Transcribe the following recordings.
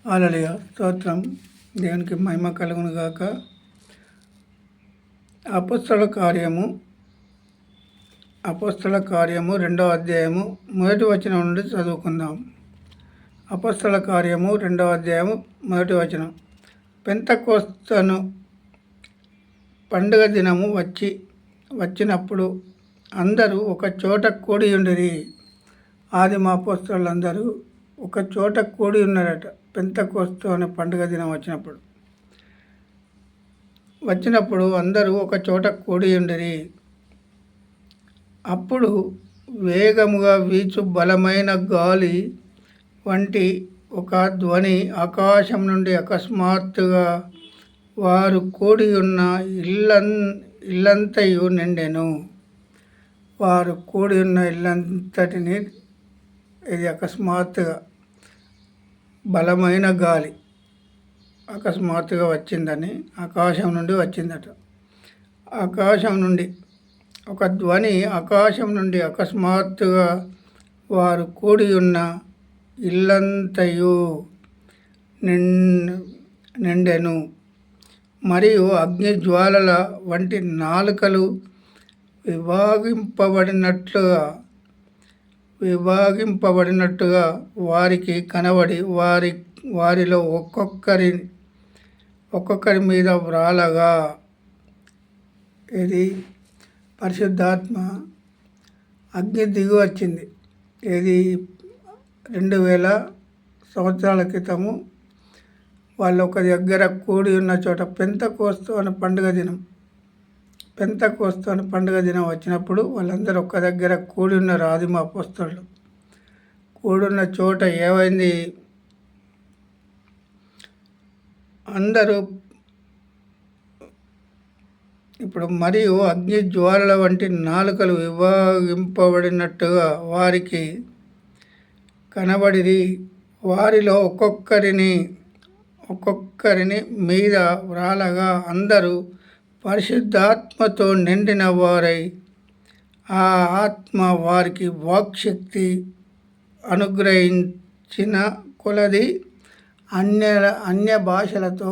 హల్లెలూయా స్తోత్రం. దేవునికి మహిమ కలుగును గాక. అపోస్తల కార్యము 2వ అధ్యాయము 1వ వచనం నుండి చదువుకుందాం. అపోస్తల కార్యము 2వ అధ్యాయము 1వ వచనం. పెంతెకొస్తను పండుగ దినము వచ్చినప్పుడు అందరూ ఒక చోట కూడి ఉండిరి. ఆదిమ అపోస్తలులందరూ ఒక చోట కూడి ఉన్నారట. పెంతెకొస్తు అనే పండుగ దినం వచ్చినప్పుడు అందరూ ఒక చోట కూడి ఉండిరి. అప్పుడు వేగముగా వీచు బలమైన గాలి వంటి ఒక ధ్వని ఆకాశం నుండి అకస్మాత్తుగా వారు కూడి ఉన్న ఇల్లంతయు నిండెను. వారు కూడి ఉన్న ఇల్లంతటిని ఇది అకస్మాత్తుగా బలమైన గాలి అకస్మాత్తుగా వచ్చిందని ఆకాశం నుండి వచ్చిందట. ఆకాశం నుండి ఒక ధ్వని ఆకాశం నుండి అకస్మాత్తుగా వారు కూడి ఉన్న ఇల్లంతయు నిండెను. మరియు అగ్ని జ్వాలల వంటి నాలుకలు విభాగింపబడినట్టుగా వారికి కనబడి వారిలో ఒక్కొక్కరి మీద వ్రాలగా. ఇది పరిశుద్ధాత్మ అగ్ని దిగి వచ్చింది. ఇది 2000 సంవత్సరాల క్రితము వాళ్ళు ఒక దగ్గర కూడి ఉన్న చోట పెంతెకొస్తు అనే పండుగ దినం వచ్చినప్పుడు వాళ్ళందరూ ఒక్క దగ్గర కూడి ఉన్నారు. ఆదిమ అపోస్తలులు కూడున్న చోట ఏమైంది? అందరూ ఇప్పుడు మరియు అగ్ని జ్వాలల వంటి నాలుకలు విభాగింపబడినట్టుగా వారికి కనబడిరి. వారిలో ఒక్కొక్కరిని మీద వ్రాలగా అందరూ పరిశుద్ధాత్మతో నిండిన వారై ఆ ఆత్మ వారికి వాక్శక్తి అనుగ్రహించిన కొలది అన్య భాషలతో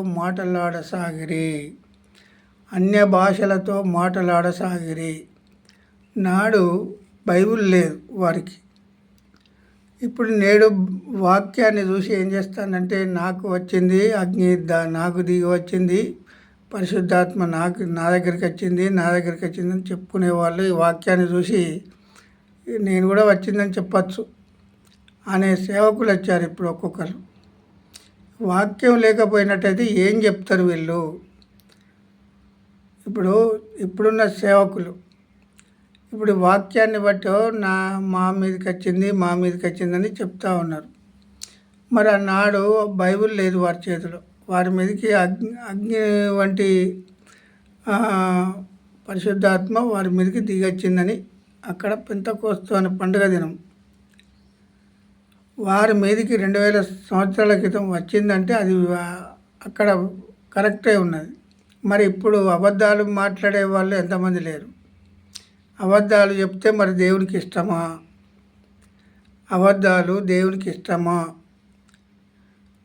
మాట్లాడసాగిరి. నాడు బైబిల్ లేదు వారికి. ఇప్పుడు నేడు వాక్యాన్ని చూసి ఏం చేస్తానంటే నాకు వచ్చింది అగ్ని, నాకు దిగి వచ్చింది పరిశుద్ధాత్మ, నా దగ్గరికి వచ్చింది అని చెప్పుకునే వాళ్ళు ఈ వాక్యాన్ని చూసి నేను కూడా వచ్చిందని చెప్పచ్చు అనే సేవకులు వచ్చారు. ఇప్పుడు ఒక్కొక్కరు వాక్యం లేకపోయినట్టయితే ఏం చెప్తారు వీళ్ళు? ఇప్పుడున్న సేవకులు ఇప్పుడు వాక్యాన్ని బట్టి మా మీదకి వచ్చిందని చెప్తా ఉన్నారు. మరి ఆనాడు బైబిల్ లేదు వారి చేతిలో. వారి మీదకి అగ్ని వంటి పరిశుద్ధాత్మ వారి మీదకి దిగొచ్చిందని అక్కడ పెంతెకొస్తు అనే పండుగ దినం వారి మీదకి 2000 సంవత్సరాల క్రితం వచ్చిందంటే అది అక్కడ కరెక్టే ఉన్నది. మరి ఇప్పుడు అబద్ధాలు మాట్లాడే వాళ్ళు ఎంతమంది లేరు? అబద్ధాలు చెప్తే మరి దేవునికి ఇష్టమా?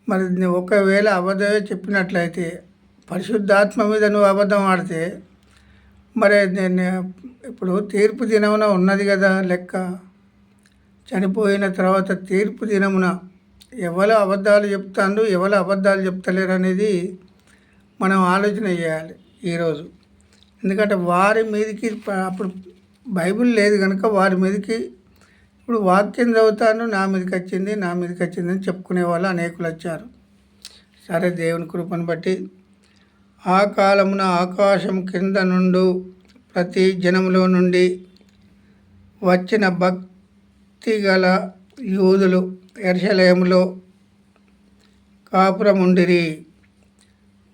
మరి ఒకవేళ అబద్ధమే చెప్పినట్లయితే పరిశుద్ధాత్మ మీద నువ్వు అబద్ధం ఆడితే మరి నేను ఇప్పుడు తీర్పు దినమున ఉన్నది కదా లెక్క. చనిపోయిన తర్వాత తీర్పు దినమున ఎవరు అబద్ధాలు చెప్తాండ్రు, ఎవరు అబద్ధాలు చెప్తలేరు అనేది మనం ఆలోచన చేయాలి ఈరోజు. ఎందుకంటే వారి మీదకి అప్పుడు బైబిల్ లేదు కనుక వారి మీదకి ఇప్పుడు వాక్యం చదువుతాను నా మీదకి వచ్చింది అని చెప్పుకునే వాళ్ళు అనేకులు వచ్చారు. సరే, దేవుని కృపను బట్టి ఆ కాలమున ఆకాశం కింద నుండి ప్రతి జనములో నుండి వచ్చిన భక్తి గల యూదులు యెరూషలేములో కాపురం ఉండిరి.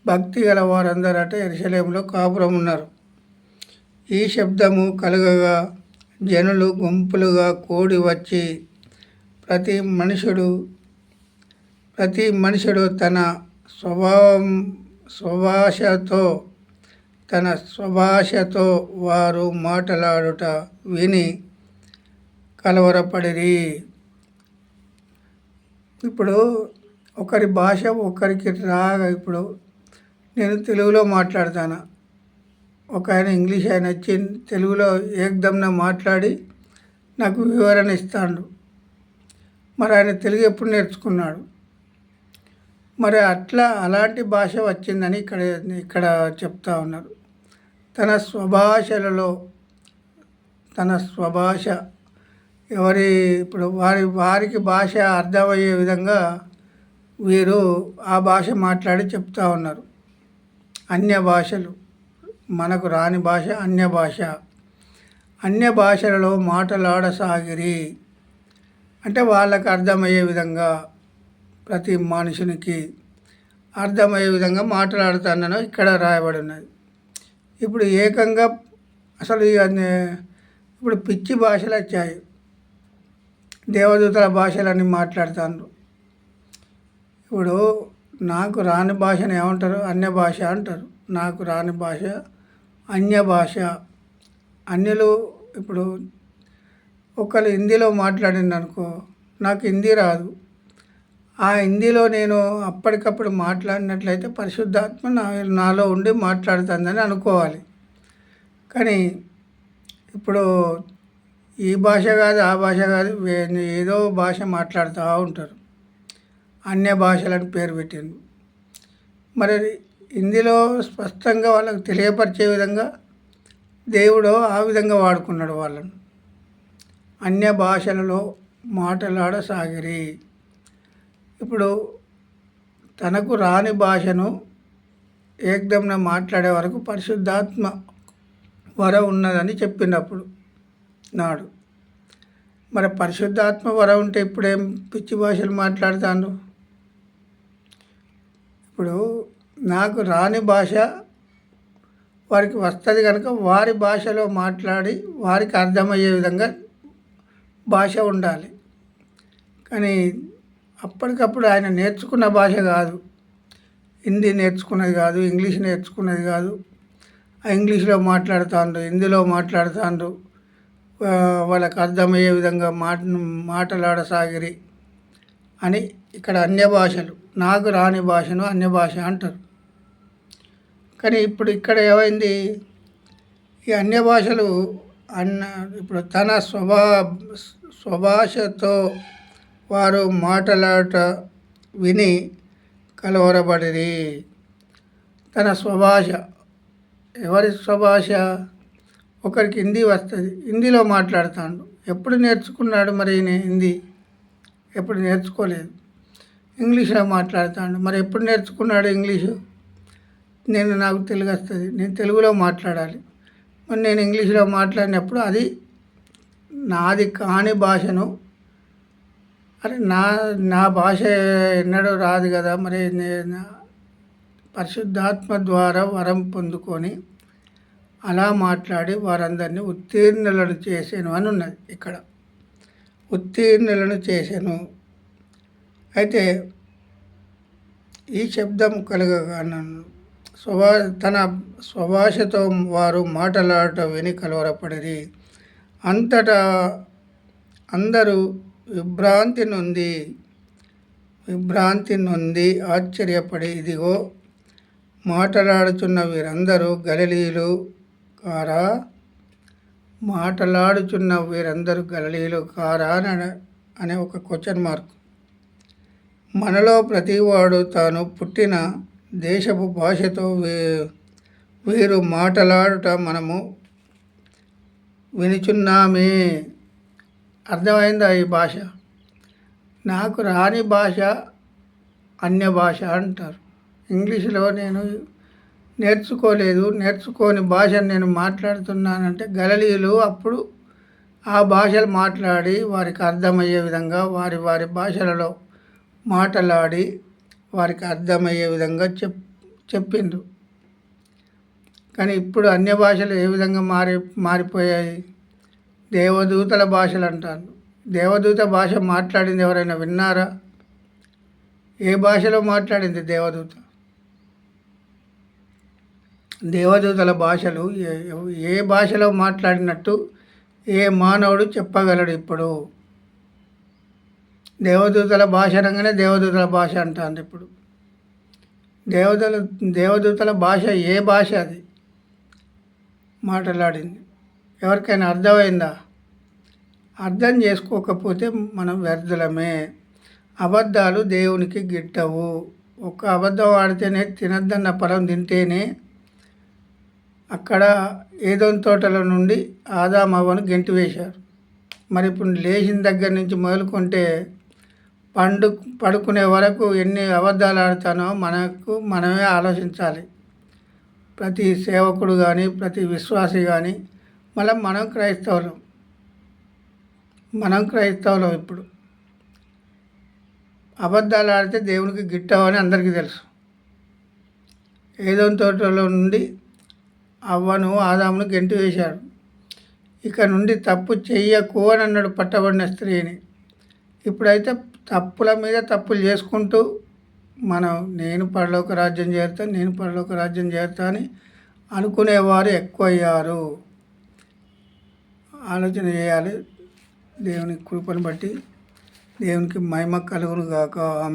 భక్తి గల వారందరట యెరూషలేములో కాపురం ఉన్నారు. ఈ శబ్దము కలగగా జనులు గుంపులుగా కూడి వచ్చి ప్రతి మనుషుడు తన స్వభాషతో వారు మాట్లాడుట విని కలవరపడిరి. ఇప్పుడు ఒకరి భాష ఒకరికి రాగా ఇప్పుడు నేను తెలుగులో మాట్లాడతాను, ఒక ఆయన ఇంగ్లీష్ ఆయన వచ్చి తెలుగులో ఏకదమ్న మాట్లాడి నాకు వివరణ ఇస్తాడు. మరి ఆయన తెలుగు ఎప్పుడు నేర్చుకున్నాడు? మరి అలాంటి భాష వచ్చిందని ఇక్కడ ఇక్కడ చెప్తా ఉన్నారు. తన స్వభాషలలో తన స్వభాష ఇప్పుడు వారికి భాష అర్థమయ్యే విధంగా వీరు ఆ భాష మాట్లాడి చెప్తా ఉన్నారు. అన్య భాషలు, మనకు రాని భాష అన్య భాష. అన్య భాషలలో మాటలాడసాగిరి అంటే వాళ్ళకు అర్థమయ్యే విధంగా, ప్రతి మనుషునికి అర్థమయ్యే విధంగా మాట్లాడుతానని ఇక్కడ రాయబడి ఉన్నది. ఇప్పుడు ఏకంగా అసలు ఇప్పుడు పిచ్చి భాషలు వచ్చాయి. దేవదూతల భాషలన్నీ మాట్లాడుతాను. ఇప్పుడు నాకు రాని భాషను ఏమంటారు? అన్య భాష అంటారు. నాకు రాని భాష అన్య భాష. అన్యులు ఇప్పుడు ఒకళ్ళు హిందీలో మాట్లాడింది అనుకో, నాకు హిందీ రాదు. ఆ హిందీలో నేను అప్పటికప్పుడు మాట్లాడినట్లయితే పరిశుద్ధాత్మ నాలో ఉండి మాట్లాడుతుందని అనుకోవాలి. కానీ ఇప్పుడు ఈ భాష కాదు ఆ భాష కాదు ఏదో భాష మాట్లాడుతూ ఉంటారు. అన్య భాషలను పేరు పెట్టింది. మరి హిందీలో స్పష్టంగా వాళ్ళకు తెలియపరిచే విధంగా దేవుడు ఆ విధంగా వాడుకున్నాడు వాళ్ళను. అన్య భాషలలో మాట్లాడసాగిరి. ఇప్పుడు తనకు రాని భాషను ఏకదమ్న మాట్లాడే వరకు పరిశుద్ధాత్మ వరం ఉన్నదని చెప్పినప్పుడు నాడు. మరి పరిశుద్ధాత్మ వరం ఉంటే ఇప్పుడేం పిచ్చి భాషలు మాట్లాడుతాను? ఇప్పుడు నాకు రాని భాష వారికి వస్తుంది కనుక వారి భాషలో మాట్లాడి వారికి అర్థమయ్యే విధంగా భాష ఉండాలి. కానీ అప్పటికప్పుడు ఆయన నేర్చుకున్న భాష కాదు, హిందీ నేర్చుకున్నది కాదు, ఇంగ్లీష్ నేర్చుకున్నది కాదు. ఆ ఇంగ్లీష్లో మాట్లాడుతాండ్రు, హిందీలో మాట్లాడుతాండ్రు, వాళ్ళకి అర్థమయ్యే విధంగా మాట్లాడసాగిరి అని ఇక్కడ అన్య భాషలు, నాకు రాని భాషను అన్య భాష అంటారు. కానీ ఇప్పుడు ఇక్కడ ఏమైంది? ఈ అన్య భాషలు ఇప్పుడు తన స్వభాషతో వారు మాట్లాడట విని కలవరబడిరి. తన స్వభాష, ఎవరి స్వభాష? ఒకరికి హిందీ వస్తుంది, హిందీలో మాట్లాడుతాడు. ఎప్పుడు నేర్చుకున్నాడు మరి హిందీ? ఎప్పుడు నేర్చుకోలేదు. ఇంగ్లీష్లో మాట్లాడుతాడు. మరి ఎప్పుడు నేర్చుకున్నాడు ఇంగ్లీషు? నాకు తెలుగు వస్తుంది, నేను తెలుగులో మాట్లాడాలి. మరి నేను ఇంగ్లీష్లో మాట్లాడినప్పుడు అది నాది కాని భాషను, అరే నా భాష ఎన్నడూ రాదు కదా. మరి నేను పరిశుద్ధాత్మ ద్వారా వరం పొందుకొని అలా మాట్లాడి వారందరినీ ఉత్తీర్ణులను చేశాను అని ఉన్నది ఇక్కడ. ఉత్తీర్ణులను చేశాను. అయితే ఈ శబ్దం కలగగా తన స్వభాషతో వారు మాట్లాడటం విని కలవరపడిరి. అంతటా అందరూ విభ్రాంతి నొంది ఆశ్చర్యపడి, ఇదిగో మాట్లాడుచున్న వీరందరూ గలిలీయులు కారా? మాట్లాడుచున్న వీరందరూ గలిలీయులు కారా అనే ఒక క్వశ్చన్ మార్క్. మనలో ప్రతివాడు తాను పుట్టిన దేశపు భాషతో వీరు మాట్లాడుట మనము వినుచున్నామే. అర్థమైందా ఈ భాష? నాకు రాని భాష అన్య భాష అంటారు. ఇంగ్లీషులో నేను నేర్చుకోని భాషను నేను మాట్లాడుతున్నానంటే గలిలీయులు అప్పుడు ఆ భాషలు మాట్లాడి వారికి అర్థమయ్యే విధంగా వారి భాషలలో మాట్లాడి వారికి అర్థమయ్యే విధంగా చెప్పిండ్రు. కానీ ఇప్పుడు అన్య భాషలు ఏ విధంగా మారిపోయాయి? దేవదూతల భాషలు అంటారు. దేవదూత భాష మాట్లాడింది ఎవరైనా విన్నారా? ఏ భాషలో మాట్లాడింది దేవదూత? దేవదూతల భాషలు ఏ భాషలో మాట్లాడినట్టు ఏ మానవుడు చెప్పగలడు? ఇప్పుడు దేవదూతల భాష అనగానే దేవదూతల భాష అంటారు ఇప్పుడు. దేవతల దేవదూతల భాష ఏ భాష అది మాట్లాడింది? ఎవరికైనా అర్థమైందా? అర్థం చేసుకోకపోతే మనం వ్యర్థులమే. అబద్ధాలు దేవునికి గిట్టవు. ఒక్క అబద్ధం ఆడితేనే తినద్దన్న ఫలం తింటేనే అక్కడ ఏదోని తోటల నుండి ఆదామవ్వను గెంటివేశారు. మరి ఇప్పుడు లేచిన దగ్గర నుంచి మొదలుకుంటే పడుకునే వరకు ఎన్ని అబద్ధాలు ఆడుతానో మనమే ఆలోచించాలి. ప్రతి సేవకుడు కానీ, ప్రతి విశ్వాసి కానీ, మళ్ళీ మనం క్రైస్తవులం. ఇప్పుడు అబద్ధాలు ఆడితే దేవునికి గిట్టవని అందరికీ తెలుసు. ఏదోని తోటలో నుండి అవ్వను ఆదామును గెంటివేశాడు. ఇక నుండి తప్పు చెయ్యకు అని అన్నాడు పట్టబడిన స్త్రీని. ఇప్పుడైతే తప్పుల మీద తప్పులు చేసుకుంటూ నేను పరలోక రాజ్యం చేరుతా అని అనుకునేవారు ఎక్కువయ్యారు. ఆలోచన చేయాలి. దేవుని కృపను బట్టి దేవునికి మహిమ కలుగును గాక. ఆమేన్.